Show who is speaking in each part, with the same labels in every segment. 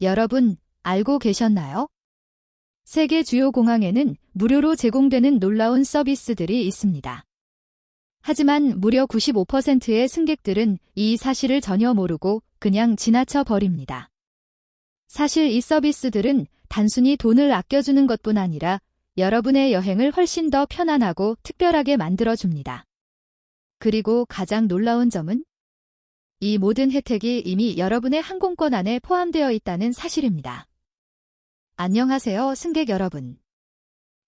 Speaker 1: 여러분, 알고 계셨나요? 세계 주요 공항에는 무료로 제공되는 놀라운 서비스들이 있습니다. 하지만 무려 95%의 승객들은 이 사실을 전혀 모르고 그냥 지나쳐 버립니다. 사실 이 서비스들은 단순히 돈을 아껴주는 것뿐 아니라 여러분의 여행을 훨씬 더 편안하고 특별하게 만들어줍니다. 그리고 가장 놀라운 점은 이 모든 혜택이 이미 여러분의 항공권 안에 포함되어 있다는 사실입니다. 안녕하세요, 승객 여러분.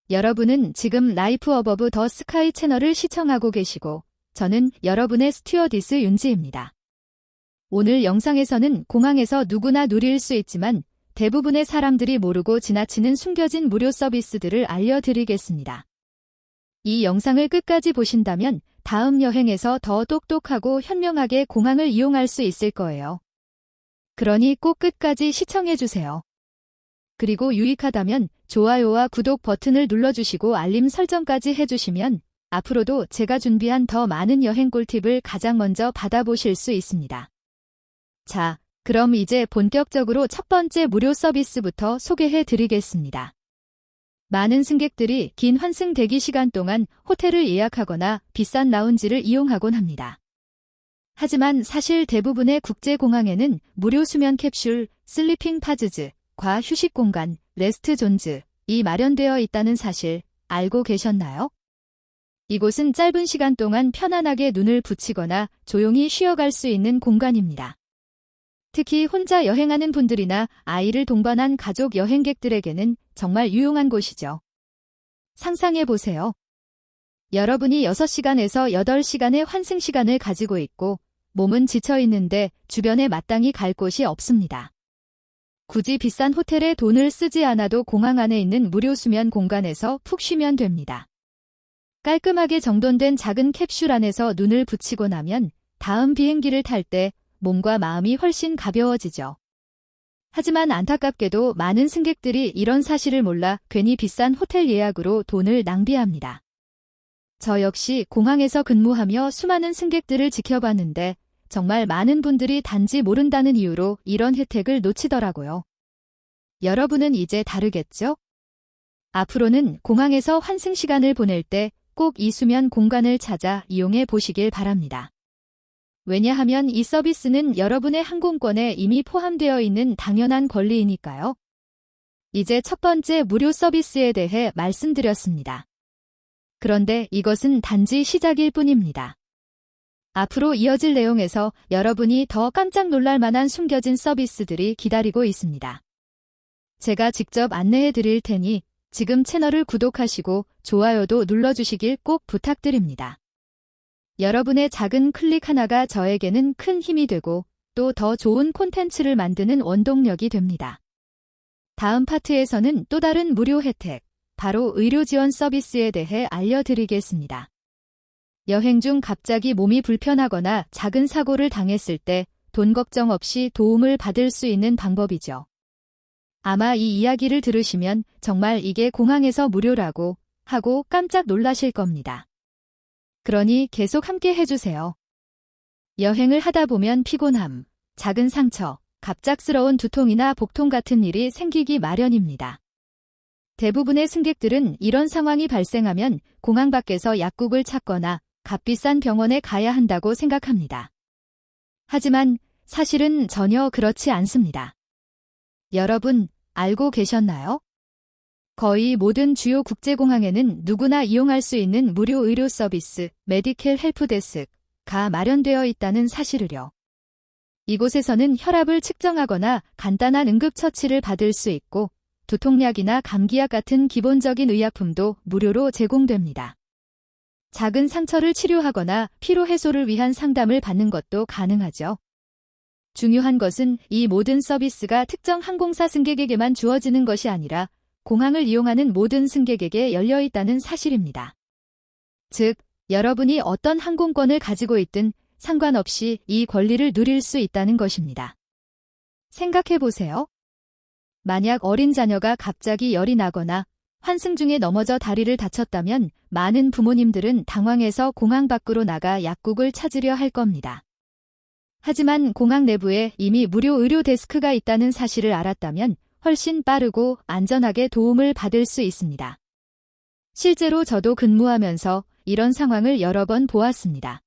Speaker 1: 여러분은 지금 라이프 어버브 더 스카이 채널을 시청하고 계시고, 저는 여러분의 스튜어디스 윤지입니다. 오늘 영상에서는 공항에서 누구나 누릴 수 있지만 대부분의 사람들이 모르고 지나치는 숨겨진 무료 서비스들을 알려드리겠습니다. 이 영상을 끝까지 보신다면 다음 여행에서 더 똑똑하고 현명하게 공항을 이용할 수 있을 거예요. 그러니 꼭 끝까지 시청해주세요. 그리고 유익하다면 좋아요와 구독 버튼을 눌러주시고 알림 설정까지 해주시면 앞으로도 제가 준비한 더 많은 여행 꿀팁을 가장 먼저 받아보실 수 있습니다. 자, 그럼 이제 본격적으로 첫 번째 무료 서비스부터 소개해 드리겠습니다. 많은 승객들이 긴 환승 대기 시간 동안 호텔을 예약하거나 비싼 라운지를 이용하곤 합니다. 하지만 사실 대부분의 국제공항에는 무료 수면 캡슐, 슬리핑 파즈즈, 과 휴식 공간, 레스트 존즈이 마련되어 있다는 사실 알고 계셨나요? 이곳은 짧은 시간 동안 편안하게 눈을 붙이거나 조용히 쉬어갈 수 있는 공간입니다. 특히 혼자 여행하는 분들이나 아이를 동반한 가족 여행객들에게는 정말 유용한 곳이죠. 상상해보세요. 여러분이 6시간에서 8시간의 환승 시간을 가지고 있고 몸은 지쳐 있는데 주변에 마땅히 갈 곳이 없습니다. 굳이 비싼 호텔에 돈을 쓰지 않아도 공항 안에 있는 무료 수면 공간에서 푹 쉬면 됩니다. 깔끔하게 정돈된 작은 캡슐 안에서 눈을 붙이고 나면 다음 비행기를 탈 때 몸과 마음이 훨씬 가벼워지죠. 하지만 안타깝게도 많은 승객들이 이런 사실을 몰라 괜히 비싼 호텔 예약으로 돈을 낭비합니다. 저 역시 공항에서 근무하며 수많은 승객들을 지켜봤는데 정말 많은 분들이 단지 모른다는 이유로 이런 혜택을 놓치더라고요. 여러분은 이제 다르겠죠? 앞으로는 공항에서 환승 시간을 보낼 때 꼭 이 수면 공간을 찾아 이용해 보시길 바랍니다. 왜냐하면 이 서비스는 여러분의 항공권에 이미 포함되어 있는 당연한 권리이니까요. 이제 첫 번째 무료 서비스에 대해 말씀드렸습니다. 그런데 이것은 단지 시작일 뿐입니다. 앞으로 이어질 내용에서 여러분이 더 깜짝 놀랄 만한 숨겨진 서비스들이 기다리고 있습니다. 제가 직접 안내해 드릴 테니 지금 채널을 구독하시고 좋아요도 눌러주시길 꼭 부탁드립니다. 여러분의 작은 클릭 하나가 저에게는 큰 힘이 되고 또 더 좋은 콘텐츠를 만드는 원동력이 됩니다. 다음 파트에서는 또 다른 무료 혜택, 바로 의료 지원 서비스에 대해 알려드리겠습니다. 여행 중 갑자기 몸이 불편하거나 작은 사고를 당했을 때 돈 걱정 없이 도움을 받을 수 있는 방법이죠. 아마 이 이야기를 들으시면 정말 이게 공항에서 무료라고 하고 깜짝 놀라실 겁니다. 그러니 계속 함께 해주세요. 여행을 하다 보면 피곤함, 작은 상처, 갑작스러운 두통이나 복통 같은 일이 생기기 마련입니다. 대부분의 승객들은 이런 상황이 발생하면 공항 밖에서 약국을 찾거나 값비싼 병원에 가야 한다고 생각합니다. 하지만 사실은 전혀 그렇지 않습니다. 여러분, 알고 계셨나요? 거의 모든 주요 국제공항에는 누구나 이용할 수 있는 무료 의료 서비스, 메디컬 헬프데스크가 마련되어 있다는 사실을요. 이곳에서는 혈압을 측정하거나 간단한 응급처치를 받을 수 있고 두통약이나 감기약 같은 기본적인 의약품도 무료로 제공됩니다. 작은 상처를 치료하거나 피로 해소를 위한 상담을 받는 것도 가능하죠. 중요한 것은 이 모든 서비스가 특정 항공사 승객에게만 주어지는 것이 아니라 공항을 이용하는 모든 승객에게 열려 있다는 사실입니다. 즉, 여러분이 어떤 항공권을 가지고 있든 상관없이 이 권리를 누릴 수 있다는 것입니다. 생각해보세요. 만약 어린 자녀가 갑자기 열이 나거나 환승 중에 넘어져 다리를 다쳤다면 많은 부모님들은 당황해서 공항 밖으로 나가 약국을 찾으려 할 겁니다. 하지만 공항 내부에 이미 무료 의료 데스크가 있다는 사실을 알았다면 훨씬 빠르고 안전하게 도움을 받을 수 있습니다. 실제로 저도 근무하면서 이런 상황을 여러 번 보았습니다.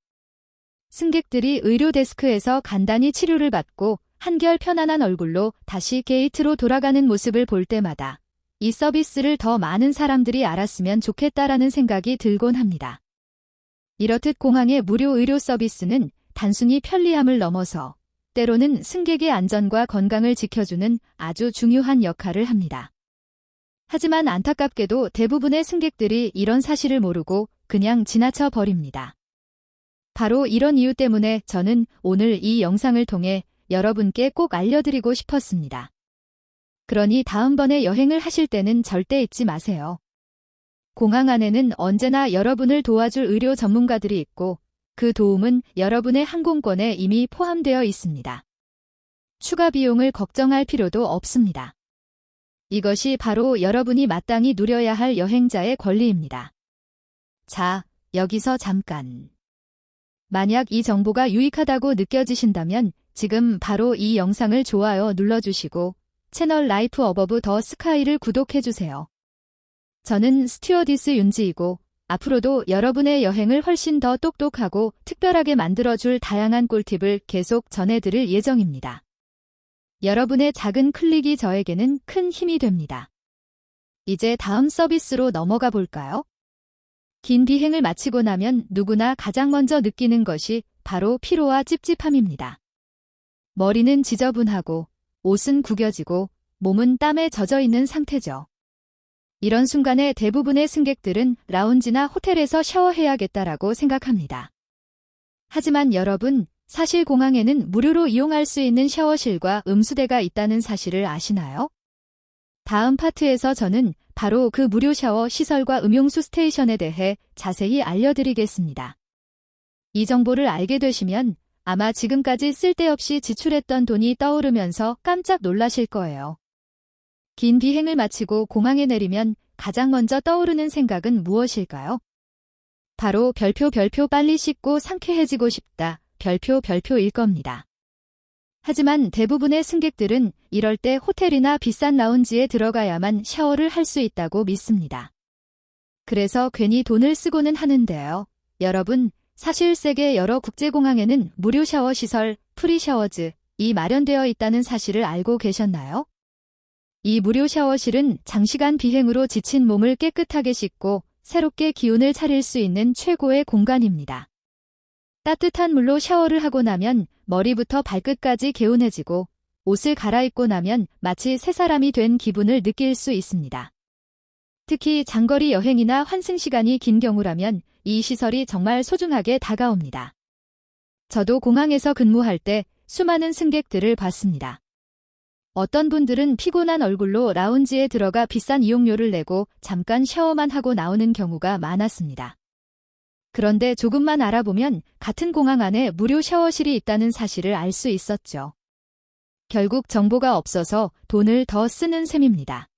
Speaker 1: 승객들이 의료 데스크에서 간단히 치료를 받고 한결 편안한 얼굴로 다시 게이트로 돌아가는 모습을 볼 때마다 이 서비스를 더 많은 사람들이 알았으면 좋겠다라는 생각이 들곤 합니다. 이렇듯 공항의 무료 의료 서비스는 단순히 편리함을 넘어서 때로는 승객의 안전과 건강을 지켜주는 아주 중요한 역할을 합니다. 하지만 안타깝게도 대부분의 승객들이 이런 사실을 모르고 그냥 지나쳐 버립니다. 바로 이런 이유 때문에 저는 오늘 이 영상을 통해 여러분께 꼭 알려드리고 싶었습니다. 그러니 다음번에 여행을 하실 때는 절대 잊지 마세요. 공항 안에는 언제나 여러분을 도와줄 의료 전문가들이 있고 그 도움은 여러분의 항공권에 이미 포함되어 있습니다. 추가 비용을 걱정할 필요도 없습니다. 이것이 바로 여러분이 마땅히 누려야 할 여행자의 권리입니다. 자, 여기서 잠깐. 만약 이 정보가 유익하다고 느껴지신다면 지금 바로 이 영상을 좋아요 눌러주시고 채널 라이프 어버브 더 스카이를 구독해주세요. 저는 스튜어디스 윤지이고 앞으로도 여러분의 여행을 훨씬 더 똑똑하고 특별하게 만들어줄 다양한 꿀팁을 계속 전해드릴 예정입니다. 여러분의 작은 클릭이 저에게는 큰 힘이 됩니다. 이제 다음 서비스로 넘어가 볼까요? 긴 비행을 마치고 나면 누구나 가장 먼저 느끼는 것이 바로 피로와 찝찝함입니다. 머리는 지저분하고 옷은 구겨지고 몸은 땀에 젖어 있는 상태죠. 이런 순간에 대부분의 승객들은 라운지나 호텔에서 샤워해야겠다라고 생각합니다. 하지만 여러분, 사실 공항에는 무료로 이용할 수 있는 샤워실과 음수대가 있다는 사실을 아시나요? 다음 파트에서 저는 바로 그 무료 샤워 시설과 음용수 스테이션에 대해 자세히 알려드리겠습니다. 이 정보를 알게 되시면 아마 지금까지 쓸데없이 지출했던 돈이 떠오르면서 깜짝 놀라실 거예요. 긴 비행을 마치고 공항에 내리면 가장 먼저 떠오르는 생각은 무엇일까요? 바로 별표 빨리 씻고 상쾌해지고 싶다. 별표일 겁니다. 하지만 대부분의 승객들은 이럴 때 호텔이나 비싼 라운지에 들어가야만 샤워를 할 수 있다고 믿습니다. 그래서 괜히 돈을 쓰고는 하는데요. 여러분, 사실 세계 여러 국제공항에는 무료 샤워 시설, 프리샤워즈, 이 마련되어 있다는 사실을 알고 계셨나요? 이 무료 샤워실은 장시간 비행으로 지친 몸을 깨끗하게 씻고 새롭게 기운을 차릴 수 있는 최고의 공간입니다. 따뜻한 물로 샤워를 하고 나면 머리부터 발끝까지 개운해지고 옷을 갈아입고 나면 마치 새 사람이 된 기분을 느낄 수 있습니다. 특히 장거리 여행이나 환승 시간이 긴 경우라면 이 시설이 정말 소중하게 다가옵니다. 저도 공항에서 근무할 때 수많은 승객들을 봤습니다. 어떤 분들은 피곤한 얼굴로 라운지에 들어가 비싼 이용료를 내고 잠깐 샤워만 하고 나오는 경우가 많았습니다. 그런데 조금만 알아보면 같은 공항 안에 무료 샤워실이 있다는 사실을 알 수 있었죠. 결국 정보가 없어서 돈을 더 쓰는 셈입니다.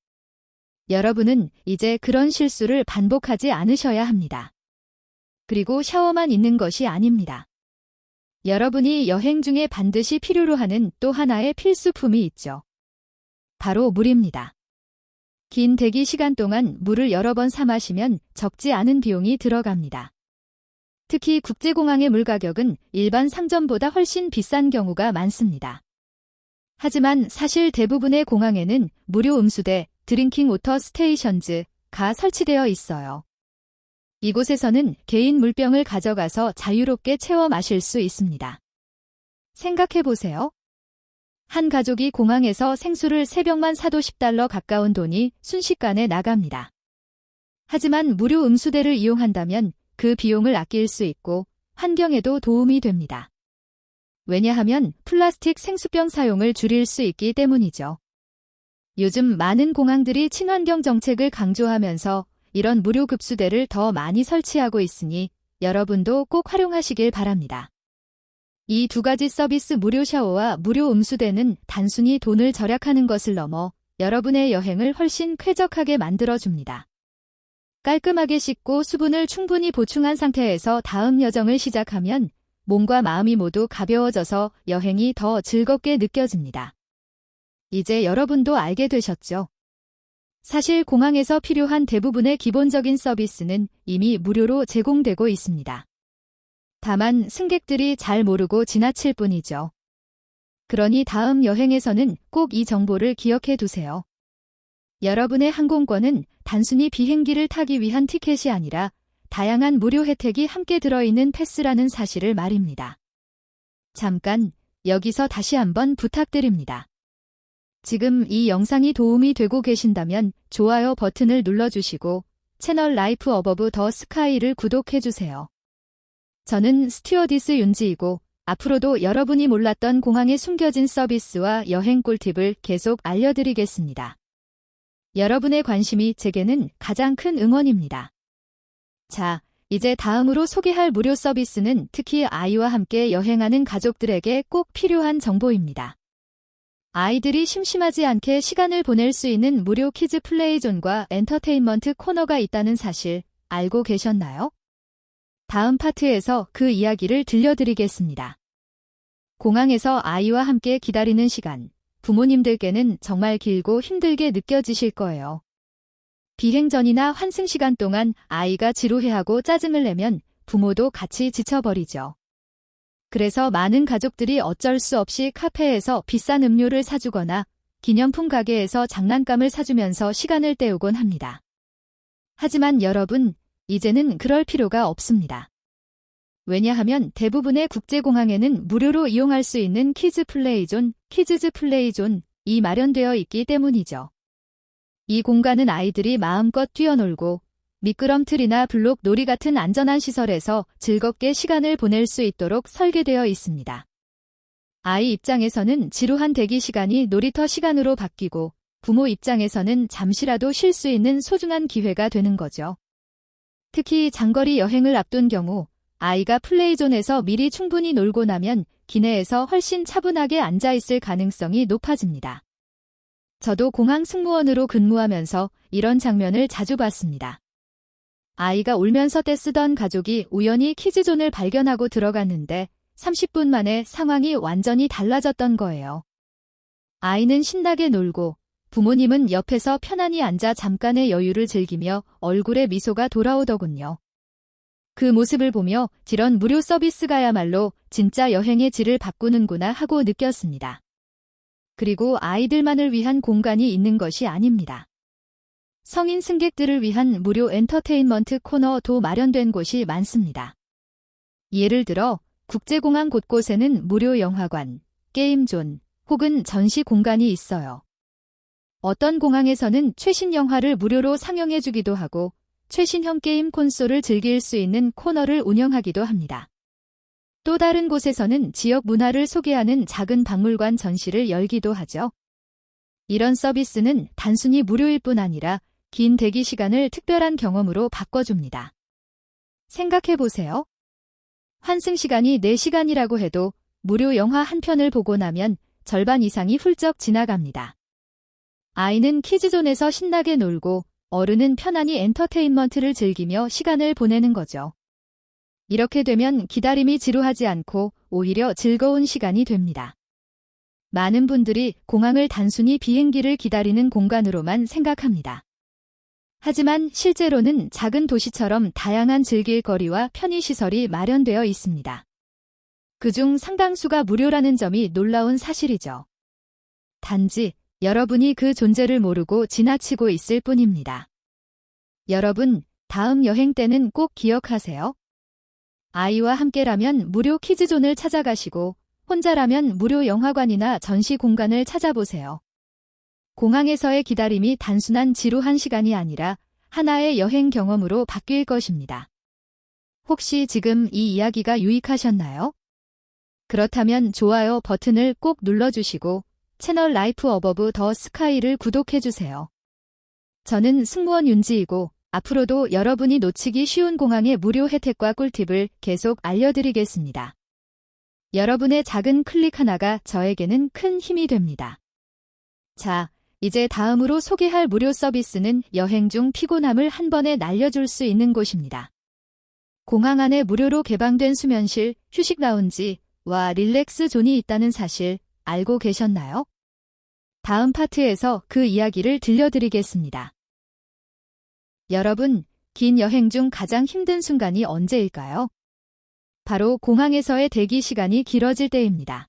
Speaker 1: 여러분은 이제 그런 실수를 반복하지 않으셔야 합니다. 그리고 샤워만 있는 것이 아닙니다. 여러분이 여행 중에 반드시 필요로 하는 또 하나의 필수품이 있죠. 바로 물입니다. 긴 대기 시간 동안 물을 여러 번 사 마시면 적지 않은 비용이 들어갑니다. 특히 국제공항의 물 가격은 일반 상점보다 훨씬 비싼 경우가 많습니다. 하지만 사실 대부분의 공항에는 무료 음수대, 드링킹 워터 스테이션즈가 설치되어 있어요. 이곳에서는 개인 물병을 가져가서 자유롭게 채워 마실 수 있습니다. 생각해보세요. 한 가족이 공항에서 생수를 3병만 사도 $10 가까운 돈이 순식간에 나갑니다. 하지만 무료 음수대를 이용한다면 그 비용을 아낄 수 있고 환경에도 도움이 됩니다. 왜냐하면 플라스틱 생수병 사용을 줄일 수 있기 때문이죠. 요즘 많은 공항들이 친환경 정책을 강조하면서 이런 무료 급수대를 더 많이 설치하고 있으니 여러분도 꼭 활용하시길 바랍니다. 이 두 가지 서비스 무료 샤워와 무료 음수대는 단순히 돈을 절약하는 것을 넘어 여러분의 여행을 훨씬 쾌적하게 만들어줍니다. 깔끔하게 씻고 수분을 충분히 보충한 상태에서 다음 여정을 시작하면 몸과 마음이 모두 가벼워져서 여행이 더 즐겁게 느껴집니다. 이제 여러분도 알게 되셨죠? 사실 공항에서 필요한 대부분의 기본적인 서비스는 이미 무료로 제공되고 있습니다. 다만 승객들이 잘 모르고 지나칠 뿐이죠. 그러니 다음 여행에서는 꼭 이 정보를 기억해 두세요. 여러분의 항공권은 단순히 비행기를 타기 위한 티켓이 아니라 다양한 무료 혜택이 함께 들어있는 패스라는 사실을 말입니다. 잠깐 여기서 다시 한번 부탁드립니다. 지금 이 영상이 도움이 되고 계신다면 좋아요 버튼을 눌러주시고 채널 라이프 어버브 더 스카이를 구독해주세요. 저는 스튜어디스 윤지이고 앞으로도 여러분이 몰랐던 공항의 숨겨진 서비스와 여행 꿀팁을 계속 알려드리겠습니다. 여러분의 관심이 제게는 가장 큰 응원입니다. 자, 이제 다음으로 소개할 무료 서비스는 특히 아이와 함께 여행하는 가족들에게 꼭 필요한 정보입니다. 아이들이 심심하지 않게 시간을 보낼 수 있는 무료 키즈 플레이존과 엔터테인먼트 코너가 있다는 사실 알고 계셨나요? 다음 파트에서 그 이야기를 들려드리겠습니다. 공항에서 아이와 함께 기다리는 시간, 부모님들께는 정말 길고 힘들게 느껴지실 거예요. 비행 전이나 환승 시간 동안 아이가 지루해하고 짜증을 내면 부모도 같이 지쳐버리죠. 그래서 많은 가족들이 어쩔 수 없이 카페에서 비싼 음료를 사주거나 기념품 가게에서 장난감을 사주면서 시간을 때우곤 합니다. 하지만 여러분, 이제는 그럴 필요가 없습니다. 왜냐하면 대부분의 국제공항에는 무료로 이용할 수 있는 키즈 플레이존, 키즈즈 플레이존이 마련되어 있기 때문이죠. 이 공간은 아이들이 마음껏 뛰어놀고 미끄럼틀이나 블록 놀이 같은 안전한 시설에서 즐겁게 시간을 보낼 수 있도록 설계되어 있습니다. 아이 입장에서는 지루한 대기 시간이 놀이터 시간으로 바뀌고 부모 입장에서는 잠시라도 쉴 수 있는 소중한 기회가 되는 거죠. 특히 장거리 여행을 앞둔 경우 아이가 플레이존에서 미리 충분히 놀고 나면 기내에서 훨씬 차분하게 앉아 있을 가능성이 높아집니다. 저도 공항 승무원으로 근무하면서 이런 장면을 자주 봤습니다. 아이가 울면서 떼쓰던 가족이 우연히 키즈존을 발견하고 들어갔는데 30분 만에 상황이 완전히 달라졌던 거예요. 아이는 신나게 놀고 부모님은 옆에서 편안히 앉아 잠깐의 여유를 즐기며 얼굴에 미소가 돌아오더군요. 그 모습을 보며 이런 무료 서비스가야말로 진짜 여행의 질을 바꾸는구나 하고 느꼈습니다. 그리고 아이들만을 위한 공간이 있는 것이 아닙니다. 성인 승객들을 위한 무료 엔터테인먼트 코너도 마련된 곳이 많습니다. 예를 들어 국제공항 곳곳에는 무료 영화관, 게임존 혹은 전시 공간이 있어요. 어떤 공항에서는 최신 영화를 무료로 상영해주기도 하고 최신형 게임 콘솔을 즐길 수 있는 코너를 운영하기도 합니다. 또 다른 곳에서는 지역 문화를 소개하는 작은 박물관 전시를 열기도 하죠. 이런 서비스는 단순히 무료일 뿐 아니라 긴 대기 시간을 특별한 경험으로 바꿔줍니다. 생각해보세요. 환승 시간이 4시간이라고 해도 무료 영화 한 편을 보고 나면 절반 이상이 훌쩍 지나갑니다. 아이는 키즈존에서 신나게 놀고 어른은 편안히 엔터테인먼트를 즐기며 시간을 보내는 거죠. 이렇게 되면 기다림이 지루하지 않고 오히려 즐거운 시간이 됩니다. 많은 분들이 공항을 단순히 비행기를 기다리는 공간으로만 생각합니다. 하지만 실제로는 작은 도시처럼 다양한 즐길 거리와 편의시설이 마련되어 있습니다. 그중 상당수가 무료라는 점이 놀라운 사실이죠. 단지 여러분이 그 존재를 모르고 지나치고 있을 뿐입니다. 여러분, 다음 여행 때는 꼭 기억하세요. 아이와 함께라면 무료 키즈존을 찾아가시고 혼자라면 무료 영화관이나 전시 공간을 찾아보세요. 공항에서의 기다림이 단순한 지루한 시간이 아니라 하나의 여행 경험으로 바뀔 것입니다. 혹시 지금 이 이야기가 유익하셨나요? 그렇다면 좋아요 버튼을 꼭 눌러주시고 채널 라이프 어버브 더 스카이를 구독해주세요. 저는 승무원 윤지이고 앞으로도 여러분이 놓치기 쉬운 공항의 무료 혜택과 꿀팁을 계속 알려드리겠습니다. 여러분의 작은 클릭 하나가 저에게는 큰 힘이 됩니다. 자, 이제 다음으로 소개할 무료 서비스는 여행 중 피곤함을 한 번에 날려줄 수 있는 곳입니다. 공항 안에 무료로 개방된 수면실, 휴식 라운지와 릴렉스 존이 있다는 사실 알고 계셨나요? 다음 파트에서 그 이야기를 들려드리겠습니다. 여러분, 긴 여행 중 가장 힘든 순간이 언제일까요? 바로 공항에서의 대기 시간이 길어질 때입니다.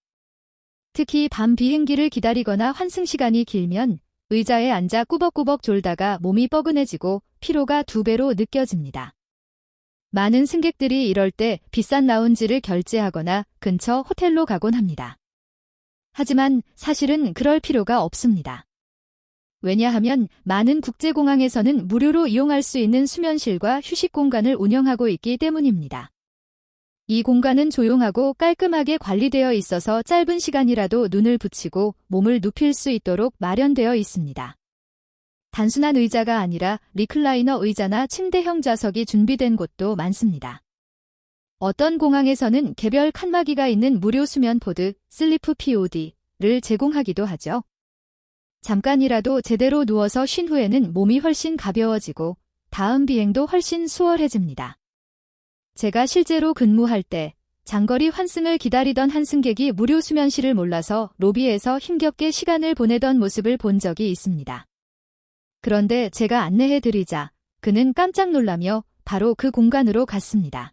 Speaker 1: 특히 밤 비행기를 기다리거나 환승 시간이 길면 의자에 앉아 꾸벅꾸벅 졸다가 몸이 뻐근해지고 피로가 2배로 느껴집니다. 많은 승객들이 이럴 때 비싼 라운지를 결제하거나 근처 호텔로 가곤 합니다. 하지만 사실은 그럴 필요가 없습니다. 왜냐하면 많은 국제공항에서는 무료로 이용할 수 있는 수면실과 휴식 공간을 운영하고 있기 때문입니다. 이 공간은 조용하고 깔끔하게 관리되어 있어서 짧은 시간이라도 눈을 붙이고 몸을 눕힐 수 있도록 마련되어 있습니다. 단순한 의자가 아니라 리클라이너 의자나 침대형 좌석이 준비된 곳도 많습니다. 어떤 공항에서는 개별 칸막이가 있는 무료 수면 포드, 슬리프 POD를 제공하기도 하죠. 잠깐이라도 제대로 누워서 쉰 후에는 몸이 훨씬 가벼워지고 다음 비행도 훨씬 수월해집니다. 제가 실제로 근무할 때 장거리 환승을 기다리던 한 승객이 무료 수면실을 몰라서 로비에서 힘겹게 시간을 보내던 모습을 본 적이 있습니다. 그런데 제가 안내해드리자 그는 깜짝 놀라며 바로 그 공간으로 갔습니다.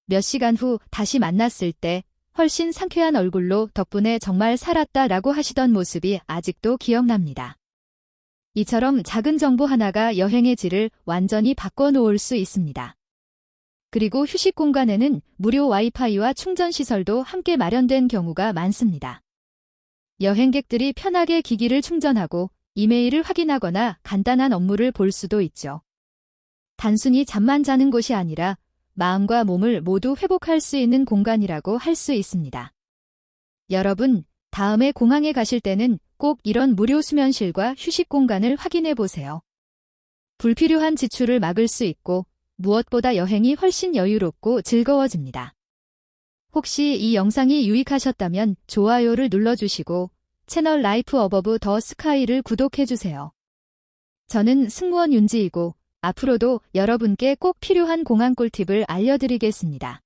Speaker 1: 몇 시간 후 다시 만났을 때 훨씬 상쾌한 얼굴로 덕분에 정말 살았다라고 하시던 모습이 아직도 기억납니다. 이처럼 작은 정보 하나가 여행의 질을 완전히 바꿔놓을 수 있습니다. 그리고 휴식 공간에는 무료 와이파이와 충전 시설도 함께 마련된 경우가 많습니다. 여행객들이 편하게 기기를 충전하고 이메일을 확인하거나 간단한 업무를 볼 수도 있죠. 단순히 잠만 자는 곳이 아니라 마음과 몸을 모두 회복할 수 있는 공간이라고 할 수 있습니다. 여러분, 다음에 공항에 가실 때는 꼭 이런 무료 수면실과 휴식 공간을 확인해 보세요. 불필요한 지출을 막을 수 있고 무엇보다 여행이 훨씬 여유롭고 즐거워집니다. 혹시 이 영상이 유익하셨다면 좋아요를 눌러주시고 채널 라이프 어버브 더 스카이를 구독해주세요. 저는 승무원 윤지이고 앞으로도 여러분께 꼭 필요한 공항 꿀팁을 알려드리겠습니다.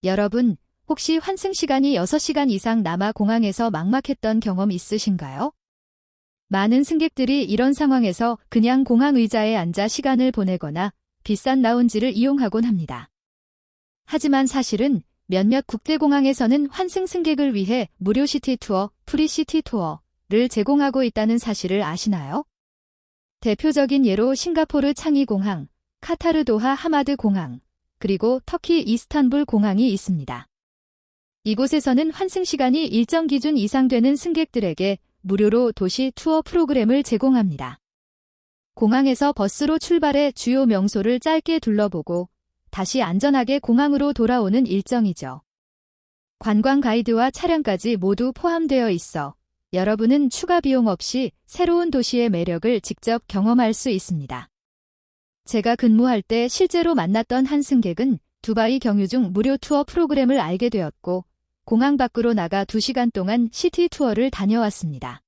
Speaker 1: 여러분, 혹시 환승 시간이 6시간 이상 남아 공항에서 막막했던 경험 있으신가요? 많은 승객들이 이런 상황에서 그냥 공항 의자에 앉아 시간을 보내거나 비싼 라운지를 이용하곤 합니다. 하지만 사실은 몇몇 국제공항에서는 환승 승객을 위해 무료 시티 투어, 프리 시티 투어를 제공하고 있다는 사실을 아시나요? 대표적인 예로 싱가포르 창이 공항, 카타르 도하 하마드 공항, 그리고 터키 이스탄불 공항이 있습니다. 이곳에서는 환승 시간이 일정 기준 이상 되는 승객들에게 무료로 도시 투어 프로그램을 제공합니다. 공항에서 버스로 출발해 주요 명소를 짧게 둘러보고 다시 안전하게 공항으로 돌아오는 일정이죠. 관광 가이드와 차량까지 모두 포함되어 있어 여러분은 추가 비용 없이 새로운 도시의 매력을 직접 경험할 수 있습니다. 제가 근무할 때 실제로 만났던 한 승객은 두바이 경유 중 무료 투어 프로그램을 알게 되었고 공항 밖으로 나가 2시간 동안 시티 투어를 다녀왔습니다.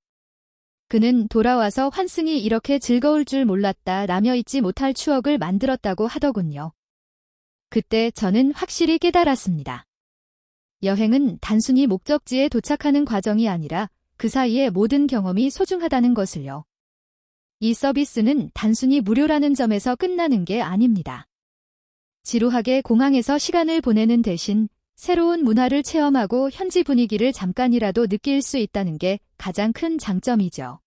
Speaker 1: 그는 돌아와서 환승이 이렇게 즐거울 줄 몰랐다 라며 잊지 못할 추억을 만들었다고 하더군요. 그때 저는 확실히 깨달았습니다. 여행은 단순히 목적지에 도착하는 과정이 아니라 그 사이의 모든 경험이 소중하다는 것을요. 이 서비스는 단순히 무료라는 점에서 끝나는 게 아닙니다. 지루하게 공항에서 시간을 보내는 대신 새로운 문화를 체험하고 현지 분위기를 잠깐이라도 느낄 수 있다는 게 가장 큰 장점이죠.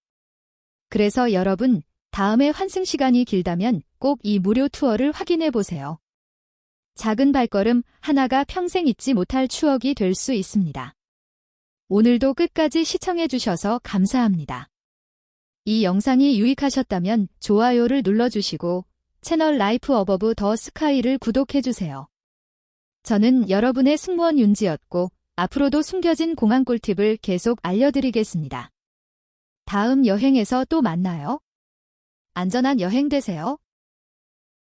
Speaker 1: 그래서 여러분, 다음에 환승 시간이 길다면 꼭 이 무료 투어를 확인해 보세요. 작은 발걸음 하나가 평생 잊지 못할 추억이 될 수 있습니다. 오늘도 끝까지 시청해 주셔서 감사합니다. 이 영상이 유익하셨다면 좋아요를 눌러주시고 채널 라이프 어버브 더 스카이를 구독해 주세요. 저는 여러분의 승무원 윤지였고 앞으로도 숨겨진 공항 꿀팁을 계속 알려드리겠습니다. 다음 여행에서 또 만나요. 안전한 여행 되세요.